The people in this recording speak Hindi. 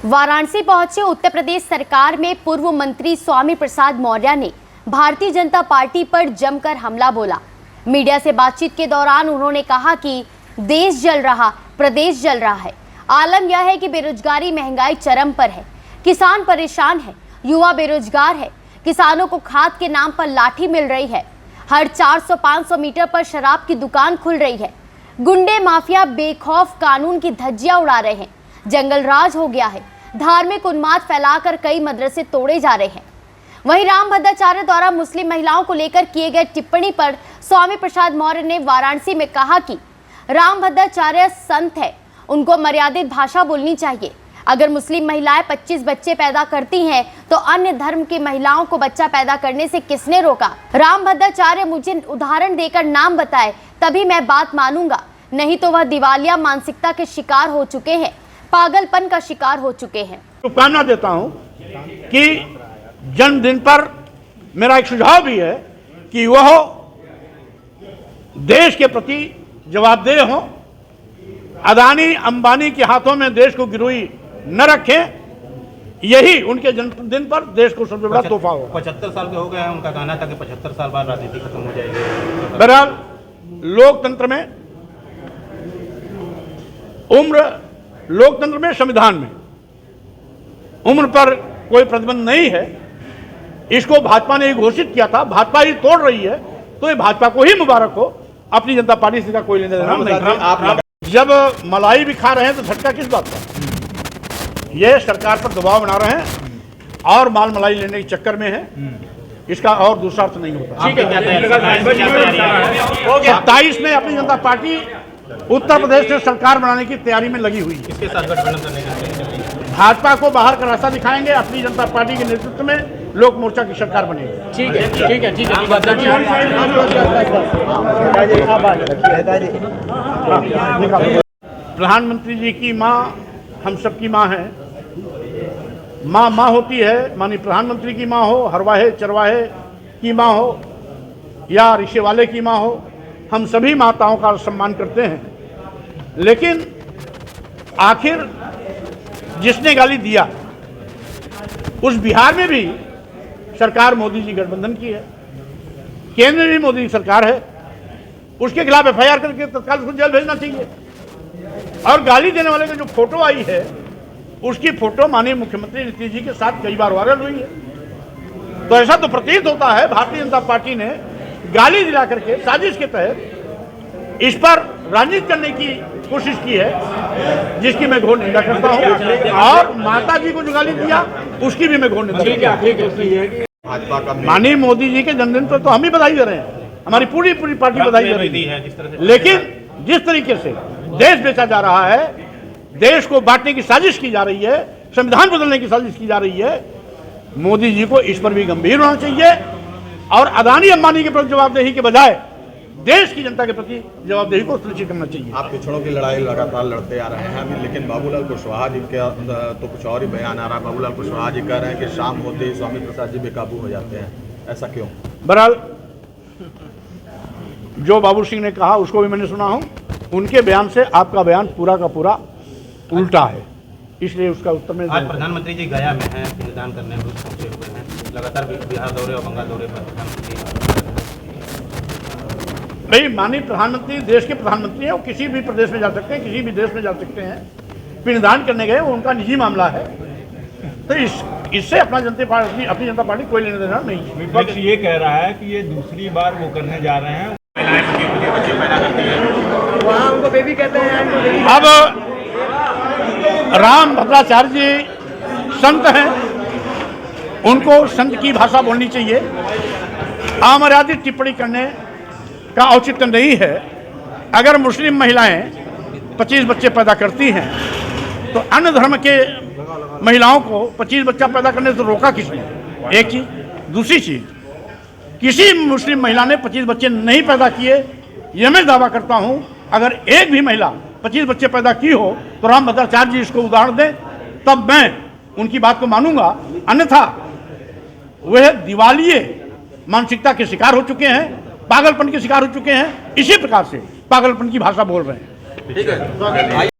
वाराणसी पहुंचे उत्तर प्रदेश सरकार में पूर्व मंत्री स्वामी प्रसाद मौर्य ने भारतीय जनता पार्टी पर जमकर हमला बोला। मीडिया से बातचीत के दौरान उन्होंने कहा कि देश जल रहा, प्रदेश जल रहा है। आलम यह है कि बेरोजगारी, महंगाई चरम पर है, किसान परेशान है, युवा बेरोजगार है, किसानों को खाद के नाम पर लाठी मिल रही है, हर 400-500 मीटर पर शराब की दुकान खुल रही है, गुंडे माफिया बेखौफ कानून की धज्जियां उड़ा रहे हैं, जंगल राज हो गया है, धार्मिक उन्माद फैलाकर कई मदरसे तोड़े जा रहे हैं। वहीं रामभद्राचार्य द्वारा मुस्लिम महिलाओं को लेकर किए गए टिप्पणी पर स्वामी प्रसाद मौर्य ने वाराणसी में कहा कि रामभद्राचार्य संत है, उनको मर्यादित भाषा बोलनी चाहिए। अगर मुस्लिम महिलाएं 25 बच्चे पैदा करती हैं तो अन्य धर्म की महिलाओं को बच्चा पैदा करने से किसने रोका? रामभद्राचार्य मुझे उदाहरण देकर नाम बताए तभी मैं बात मानूंगा, नहीं तो वह दिवालिया मानसिकता के शिकार हो चुके हैं, पागलपन का शिकार हो चुके हैं। शुभकामना देता हूं कि जन्मदिन पर मेरा एक सुझाव भी है कि वह देश के प्रति जवाबदेह हो, अदानी अंबानी के हाथों में देश को गिरोही न रखें। यही उनके जन्मदिन पर देश को सबसे बड़ा तोहफा होगा। 75 साल के हो गए हैं, उनका कहना था कि 75 साल बाद राजनीति खत्म हो जाएगी। बहरहाल लोकतंत्र में संविधान में उम्र पर कोई प्रतिबंध नहीं है। इसको भाजपा ने घोषित किया था, भाजपा ही तोड़ रही है, तो ये भाजपा को ही मुबारक हो। अपनी जनता पार्टी से का कोई लेने देना नहीं। आप जब मलाई भी खा रहे हैं तो झटका किस बात का? ये सरकार पर दबाव बना रहे हैं और माल मलाई लेने के चक्कर में है, इसका और दूसरा अर्थ नहीं होता। 27 में अपनी जनता पार्टी उत्तर प्रदेश से सरकार बनाने की तैयारी में लगी हुई है। भाजपा को बाहर का रास्ता दिखाएंगे, अपनी जनता पार्टी के नेतृत्व में लोक मोर्चा की सरकार बनेगी। ठीक है। प्रधानमंत्री जी की माँ हम सबकी माँ है। माँ होती है, मानी प्रधानमंत्री की माँ हो, हरवाहे चरवाहे की माँ हो या रिक्शे वाले की माँ हो, हम सभी माताओं का सम्मान करते हैं। लेकिन आखिर जिसने गाली दिया उस बिहार में भी सरकार मोदी जी गठबंधन की है, केंद्र में भी मोदी की सरकार है, उसके खिलाफ एफआईआर करके तत्काल उसको जेल भेजना चाहिए। और गाली देने वाले की जो फोटो आई है, उसकी फोटो माननीय मुख्यमंत्री नीतीश जी के साथ कई बार वायरल हुई है। तो ऐसा तो प्रतीत होता है भारतीय जनता पार्टी ने गाली दिला करके साजिश के तहत इस पर राजनीति करने की कोशिश की है, जिसकी मैं घोर निंदा करता हूं। और माता जी को जो गाली दिया उसकी भी मैं घोर निंदा करता हूं। माननीय मोदी जी के जन्मदिन पर तो हम ही बधाई दे रहे हैं, हमारी पूरी पार्टी बधाई दे रही है। लेकिन जिस तरीके से देश बेचा जा रहा है, देश को बांटने की साजिश की जा रही है, संविधान बदलने की साजिश की जा रही है, मोदी जी को इस पर भी गंभीर होना चाहिए और अदानी अंबानी के प्रति जवाबदेही के बजाय देश की जनता के प्रति जवाबदेही को सुनिश्चित करना चाहिए। आप पिछड़ों की लड़ाई लगातार लड़ते आ रहे हैं, लेकिन बाबूलाल कुशवाहा जी के तो कुछ और ही बयान आ रहा है। बाबूलाल कुशवाहा जी कह रहे हैं कि शाम होते ही स्वामी प्रसाद जी बेकाबू हो जाते हैं, ऐसा क्यों? बहरहाल जो बाबू सिंह ने कहा उसको भी मैंने सुना हूं, उनके बयान से आपका बयान पूरा का पूरा उल्टा है, इसलिए उसका उत्तर में। आज प्रधानमंत्री जी गया में हैं, पिंडदान करने पहुंचे हुए हैं, लगातार बिहार दौरे और बंगाल दौरे पर प्रधानमंत्री। भाई माननीय प्रधानमंत्री देश के प्रधानमंत्री हैं, वो किसी भी प्रदेश में जा सकते हैं, किसी भी देश में जा सकते हैं। पिंडदान करने गए, वो उनका निजी मामला है, तो इससे अपनी जनता पार्टी कोई लेने देना नहीं। विपक्ष ये कह रहा है कि ये दूसरी बार वो करने जा रहे हैं। वहाँ उनको बेबी कहते हैं। अब रामभद्राचार्य जी संत हैं, उनको संत की भाषा बोलनी चाहिए। अमर्यादित टिप्पणी करने का औचित्य नहीं है। अगर मुस्लिम महिलाएं 25 बच्चे पैदा करती हैं तो अन्य धर्म के महिलाओं को 25 बच्चा पैदा करने से रोका किसने? एक चीज। दूसरी चीज, किसी मुस्लिम महिला ने 25 बच्चे नहीं पैदा किए, यह मैं दावा करता हूं। अगर एक भी महिला 25 बच्चे पैदा की हो तो रामभद्राचार्य जी इसको उदाहरण दें, तब मैं उनकी बात को मानूंगा। अन्यथा वह दिवालिये मानसिकता के शिकार हो चुके हैं, पागलपन के शिकार हो चुके हैं, इसी प्रकार से पागलपन की भाषा बोल रहे हैं। ठीक है।